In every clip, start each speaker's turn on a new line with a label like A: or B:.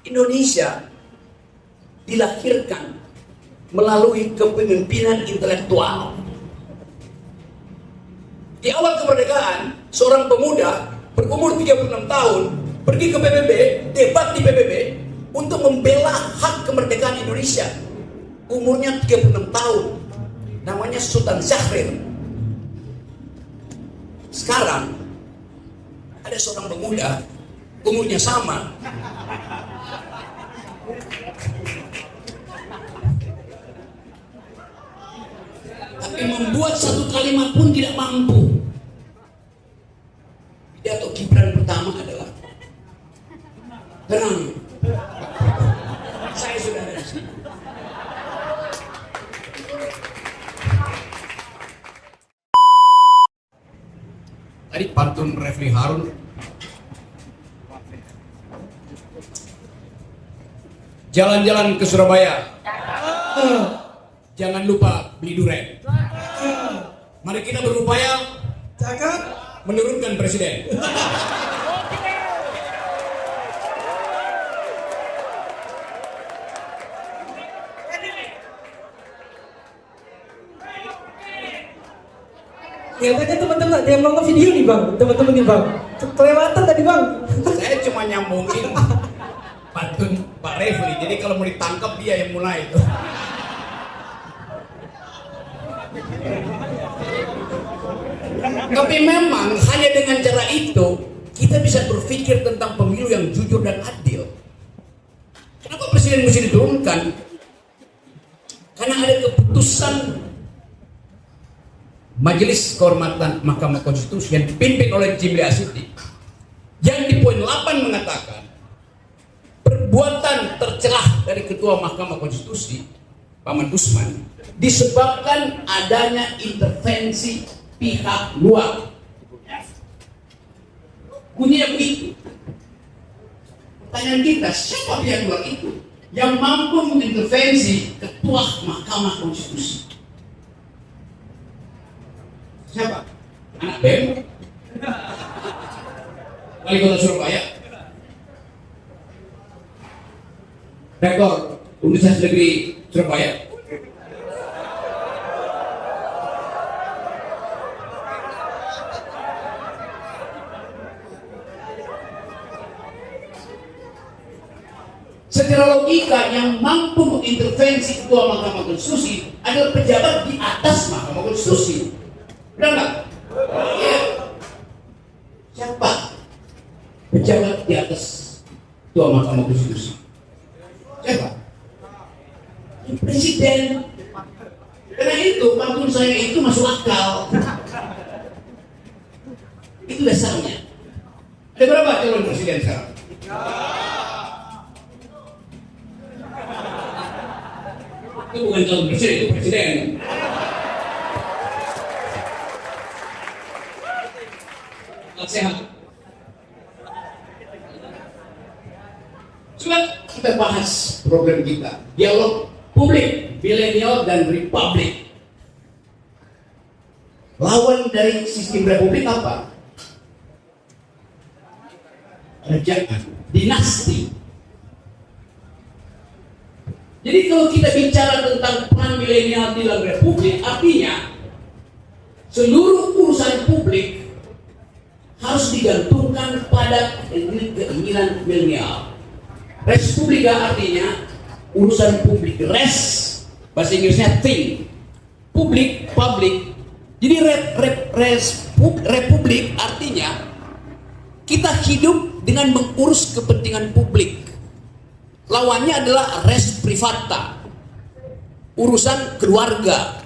A: Indonesia dilahirkan melalui kepemimpinan intelektual. Di awal kemerdekaan, seorang pemuda berumur 36 tahun pergi ke PBB, debat di PBB untuk membela hak kemerdekaan Indonesia. Umurnya 36 tahun, namanya Sultan Syahrir. Sekarang ada seorang pemuda, umurnya sama, tapi membuat satu kalimat pun tidak mampu. Pidato Gibran pertama adalah, tenang, saya sudah ada di sini. Tadi pantun Refli Harun, jalan-jalan ke Surabaya, jangan lupa beli durian. Mari kita berupaya menurunkan presiden.
B: Kelihatannya teman-teman ada yang mau nge-video nih bang, teman-teman nih bang. Kelewatan tadi bang.
A: Saya cuma nyambungin pantun Pak Refli, jadi kalau mau ditangkap dia yang mulai itu. Tapi memang hanya dengan cara itu kita bisa berpikir tentang pemilu yang jujur dan adil. Kenapa presiden mesti diturunkan? Karena ada keputusan Majelis Kehormatan Mahkamah Konstitusi yang dipimpin oleh Jimli Asyiddi yang di poin 8 mengatakan perbuatan tercelah dari Ketua Mahkamah Konstitusi Paman Usman disebabkan adanya intervensi pihak luar. Bunyinya begitu. Pertanyaan kita, siapa pihak luar itu yang mampu mengintervensi Ketua Mahkamah Konstitusi? Siapa? Anak BEM? Wali Kota Surabaya? Rektor Universitas Negeri Surabaya? Secara logika yang mampu mengintervensi Ketua Mahkamah Konstitusi adalah pejabat di atas Mahkamah Konstitusi. Benar nggak? Ya. Siapa pejabat di atas Ketua Mahkamah Konstitusi? Siapa? Ya, Presiden. Karena itu pantun saya itu masuk akal. Itu dasarnya. Ada berapa calon presiden sekarang? Itu bukan calon presiden, itu presiden. Sehat. Coba kita bahas program kita, dialog publik, milenial dan republik. Lawan dari sistem republik apa? Kerajaan, dinasti. Jadi kalau kita bicara tentang peran milenial di dalam republik, artinya seluruh urusan publik harus digantungkan pada keinginan milenial. Res publica artinya urusan publik. Res bahasa Inggrisnya thing, publik, public. Jadi republik artinya kita hidup dengan mengurus kepentingan publik. Lawannya adalah res privata, urusan keluarga.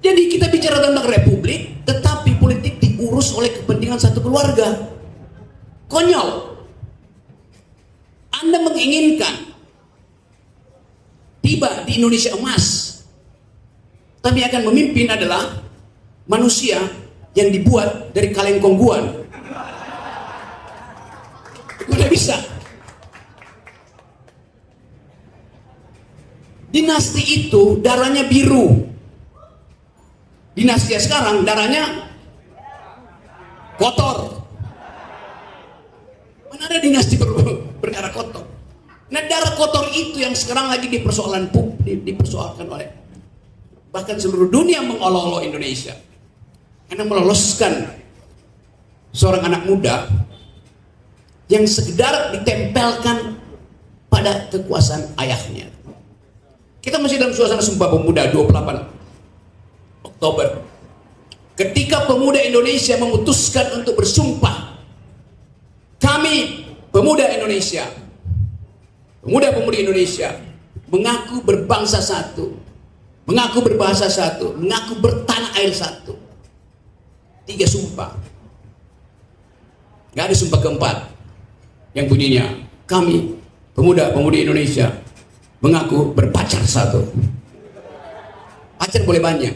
A: Jadi kita bicara tentang republik, tetapi politik diurus oleh kepentingan satu keluarga. Konyol. Anda menginginkan tiba di Indonesia emas, tapi akan memimpin adalah manusia yang dibuat dari kaleng kongguan. Tidak bisa. Dinasti itu darahnya biru. Dinasti sekarang darahnya kotor. Mana ada dinasti berdarah Nah, darah kotor itu yang sekarang lagi dipersoalkan oleh bahkan seluruh dunia mengolok-olok Indonesia. Karena meloloskan seorang anak muda yang sekedar ditempelkan pada kekuasaan ayahnya. Kita masih dalam suasana Sumpah Pemuda 28 Oktober. Ketika pemuda Indonesia memutuskan untuk bersumpah, kami pemuda Indonesia, pemuda-pemudi Indonesia mengaku berbangsa satu, mengaku berbahasa satu, mengaku bertanah air satu. 3 sumpah. Gak ada sumpah keempat yang bunyinya kami pemuda-pemudi Indonesia mengaku berpacar satu. Pacar boleh banyak.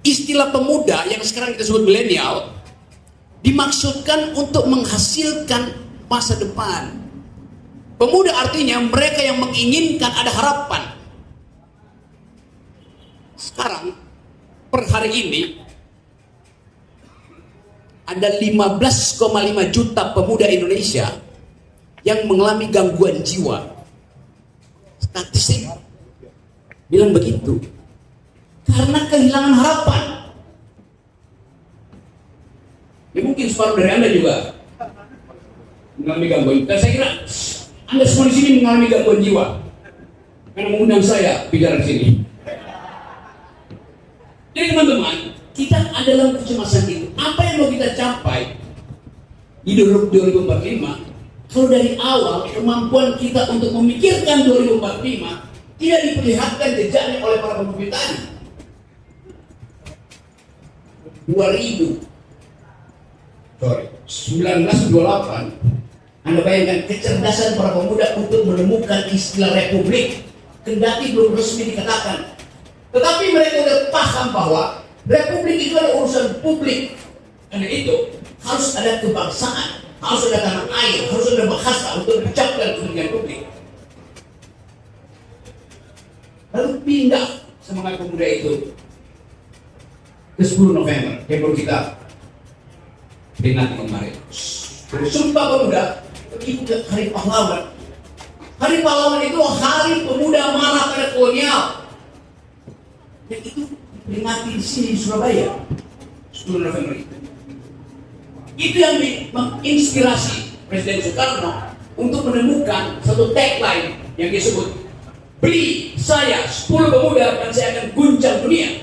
A: Istilah pemuda yang sekarang kita sebut milenial dimaksudkan untuk menghasilkan masa depan. Pemuda artinya mereka yang menginginkan ada harapan. Sekarang per hari ini ada 15,5 juta pemuda Indonesia yang mengalami gangguan jiwa. Statistik bilang begitu. Karena kehilangan harapan. Ya mungkin separuh dari Anda juga mengalami gangguan. Dan saya kira Anda semua di sini mengalami gangguan jiwa. Karena mengundang saya bicara di sini. Jadi teman-teman, kita adalah kecemasan itu. Apa yang mau kita capai di 2045? Kalau dari awal kemampuan kita untuk memikirkan 2045 tidak diperlihatkan jejaknya oleh para pemimpin tadi. 1928, Anda bayangkan kecerdasan para pemuda untuk menemukan istilah republik, kendati belum resmi dikatakan. Tetapi mereka sudah paham bahwa republik itu adalah urusan publik. Karena itu harus ada kebangsaan, harus ada tanah air, harus ada bahasa untuk mengucapkan kepentingan publik. Lalu pindah semangat pemuda itu ke 10 November, yang baru kita peringati kemarin. Bersumpah Pemuda itu Hari Pahlawan. Hari Pahlawan itu hari pemuda marah pada kolonial. Dan itu diperingati di sini di Surabaya 10 November itu. Itu yang menginspirasi Presiden Soekarno untuk menemukan satu tagline yang disebut beri saya 10 pemuda dan saya akan guncang dunia.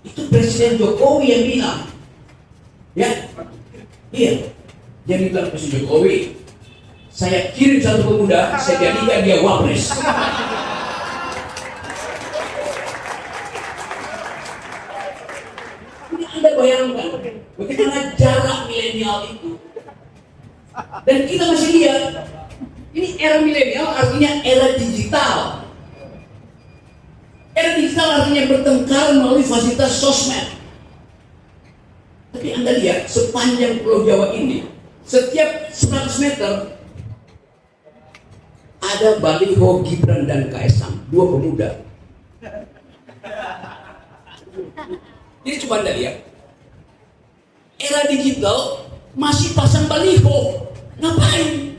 A: Itu Presiden Jokowi yang bilang. Ya, iya. Jadi bilang Presiden Jokowi, saya kirim satu pemuda, saya jadikan dia wapres. Ini Anda bayangkan bagaimana jarak milenial itu. Dan kita masih lihat, ini era milenial artinya era digital. Era digital artinya bertengkar melalui fasilitas sosmed. Tapi Anda lihat sepanjang Pulau Jawa ini, setiap 100 meter ada baliho Gibran dan Kaesang, 2 pemuda. Jadi coba Anda lihat, era digital masih pasang baliho, ngapain?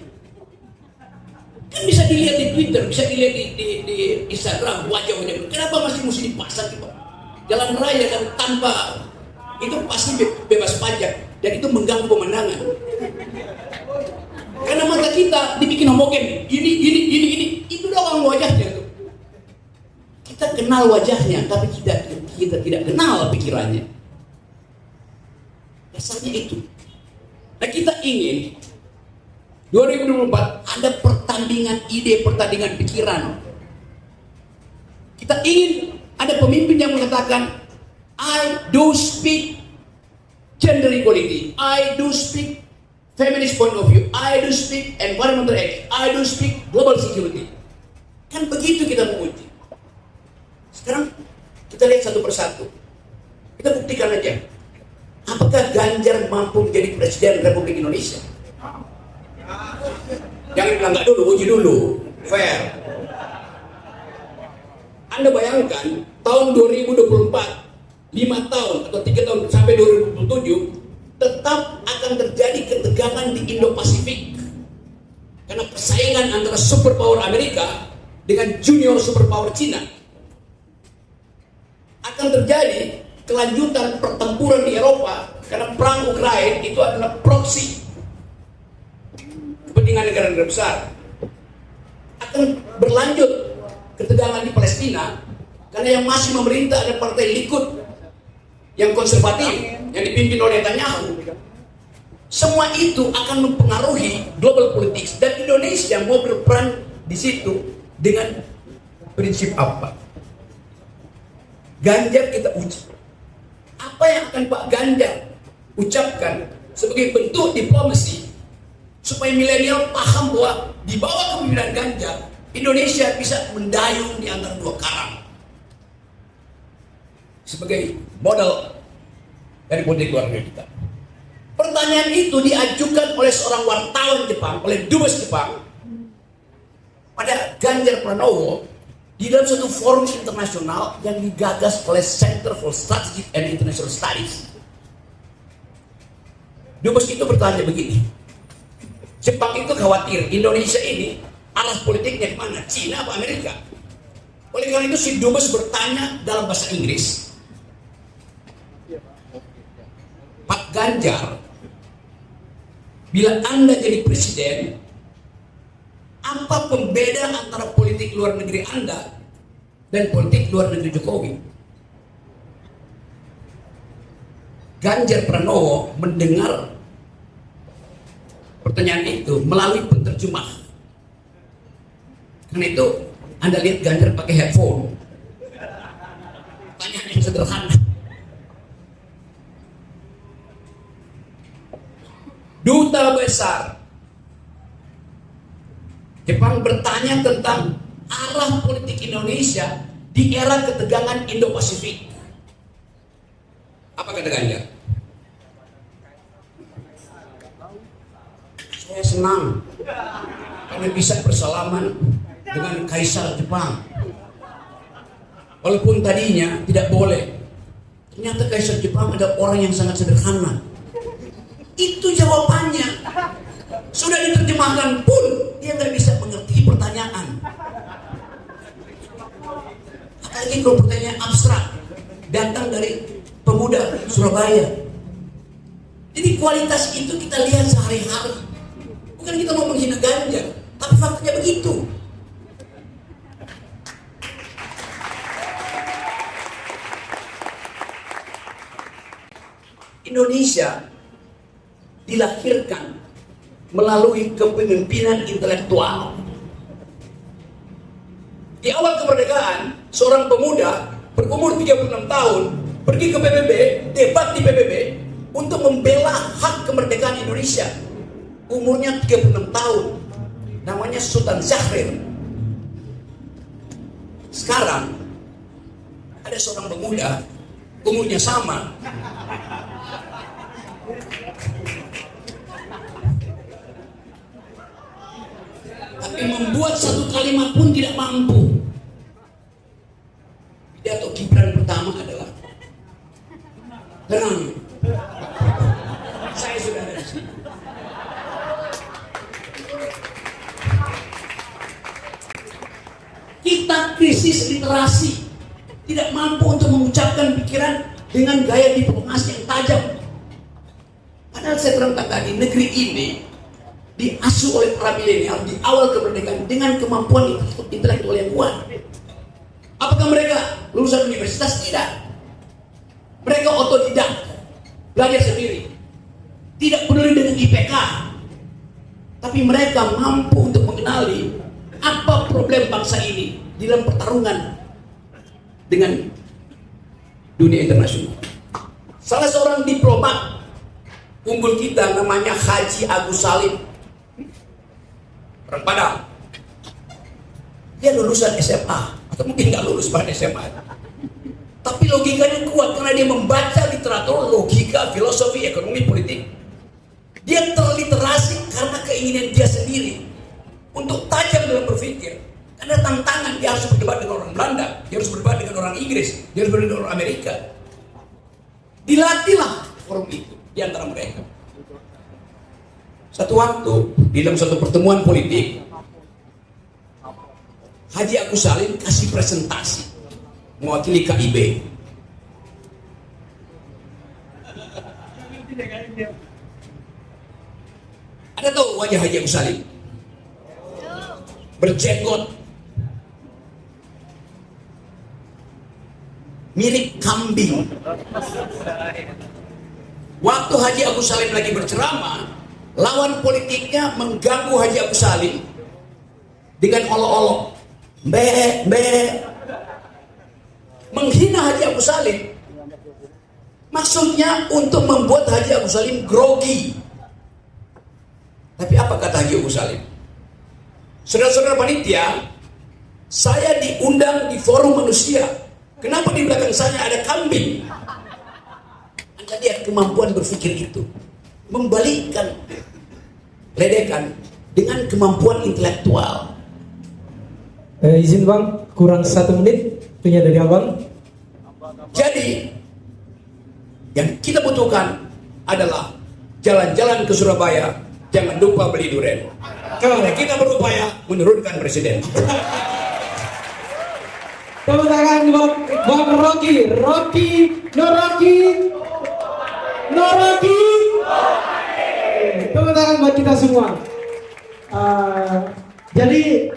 A: Kan bisa dilihat di Twitter, bisa dilihat di Instagram, wajah-wajah. Kenapa masih mesti dipasang gitu? Jalan raya kan tanpa itu pasti bebas pajak dan itu mengganggu pemandangan. Karena mata kita dibikin homogen, ini itu doang wajahnya tuh. Kita kenal wajahnya, tapi kita tidak kenal pikirannya. Dasarnya itu. Nah kita ingin 2024 ada pertandingan ide, pertandingan pikiran. Kita ingin ada pemimpin yang mengatakan I do speak gender equality, I do speak feminist point of view, I do speak environmental ethics, I do speak global security. Kan begitu kita menguji. Sekarang kita lihat satu persatu. Kita buktikan aja. Apakah Ganjar mampu menjadi Presiden Republik Indonesia? Jangan bilang nggak dulu, uji dulu. Fair. Anda bayangkan tahun 2024, 5 tahun atau 3 tahun sampai 2027 tetap akan terjadi ketegangan di Indo-Pasifik. Karena persaingan antara superpower Amerika dengan junior superpower Cina. Akan terjadi kelanjutan pertempuran di Eropa, karena perang Ukraina itu adalah proksi kepentingan negara-negara besar. Akan berlanjut ketegangan di Palestina, karena yang masih memerintah ada partai Likud yang konservatif, yang dipimpin oleh Netanyahu. Semua itu akan mempengaruhi global politics, dan Indonesia mau berperan di situ dengan prinsip apa? Ganjar kita uji. Apa yang akan Pak Ganjar ucapkan sebagai bentuk diplomasi supaya milenial paham bahwa di bawah kepemimpinan Ganjar, Indonesia bisa mendayung di antara dua karang sebagai modal dari politik luar negeri kita. Pertanyaan itu diajukan oleh seorang wartawan Jepang, oleh Dubes Jepang, pada Ganjar Pranowo di dalam suatu forum internasional yang digagas oleh Center for Strategic and International Studies. Dubes itu bertanya begini, Jepang itu khawatir Indonesia ini arah politiknya kemana? Cina atau Amerika? Oleh karena itu si Dubes bertanya dalam bahasa Inggris, Pak Ganjar, bila Anda jadi presiden, apa pembeda antara politik luar negeri Anda dan politik luar negeri Jokowi? Ganjar Pranowo mendengar pertanyaan itu melalui penterjemah. Karena itu Anda lihat Ganjar pakai headphone. Pertanyaan yang sederhana. Duta besar Jepang bertanya tentang arah politik Indonesia di era ketegangan Indo-Pasifik. Apa kata Ganjar? Saya senang karena bisa bersalaman dengan Kaisar Jepang. Walaupun tadinya tidak boleh. Ternyata Kaisar Jepang adalah orang yang sangat sederhana. Itu jawabannya. Sudah diterjemahkan pun dia nggak bisa mengerti pertanyaan. Apalagi kalau pertanyaan abstrak datang dari pemuda Surabaya. Jadi kualitas itu kita lihat sehari-hari. Bukan kita mau menghina Ganjar, tapi faktanya begitu. Indonesia dilahirkan melalui kepemimpinan intelektual. Di awal kemerdekaan, seorang pemuda berumur 36 tahun pergi ke PBB, debat di PBB untuk membela hak kemerdekaan Indonesia. Umurnya 36 tahun. Namanya Sultan Syahrir. Sekarang ada seorang pemuda umurnya sama, tapi membuat satu kalimat pun tidak mampu. Pidato Gibran pertama adalah, tenang, saya sudah ada di sini. Kita krisis literasi, tidak mampu untuk mengucapkan pikiran dengan gaya diplomasi yang tajam. Padahal saya terangkan tadi, negeri ini diasuh oleh para milenial di awal kemerdekaan dengan kemampuan intelektual yang kuat. Apakah mereka lulusan universitas? Tidak. Mereka otodidak, belajar sendiri, tidak peduli dengan IPK, tapi mereka mampu untuk mengenali apa problem bangsa ini di dalam pertarungan dengan dunia internasional. Salah seorang diplomat unggul kita namanya Haji Agus Salim, orang Padang. Dia lulusan SMA, atau mungkin nggak lulus pada SMA, tapi logikanya kuat karena dia membaca literatur, logika, filosofi, ekonomi, politik. Dia terliterasi karena keinginan dia sendiri untuk tajam dalam berpikir. Karena tantangan, dia harus berdebat dengan orang Belanda, dia harus berdebat dengan orang Inggris, dia harus berdebat dengan orang Amerika. Dilatihlah forum itu di antara mereka. waktu di dalam suatu pertemuan politik, Haji Agus Salim kasih presentasi mewakili KIB. Ada tahu wajah Haji Agus Salim? Berjenggot, mirip kambing. Waktu Haji Agus Salim lagi berceramah, lawan politiknya mengganggu Haji Agus Salim dengan olok-olok, menghina Haji Agus Salim. Maksudnya untuk membuat Haji Agus Salim grogi. Tapi apa kata Haji Agus Salim? Saudara-saudara panitia, saya diundang di forum manusia. Kenapa di belakang saya ada kambing? Anda lihat kemampuan berpikir itu. Membalikkan ledekan dengan kemampuan intelektual.
B: Izin bang, kurang 1 menit punya dari abang.
A: Jadi yang kita butuhkan adalah jalan-jalan ke Surabaya, jangan lupa beli durian. Karena kita berupaya menurunkan presiden.
B: Tepuk tangan buat Bang Rocky. No Rocky. Tepuk tangan buat kita semua. Jadi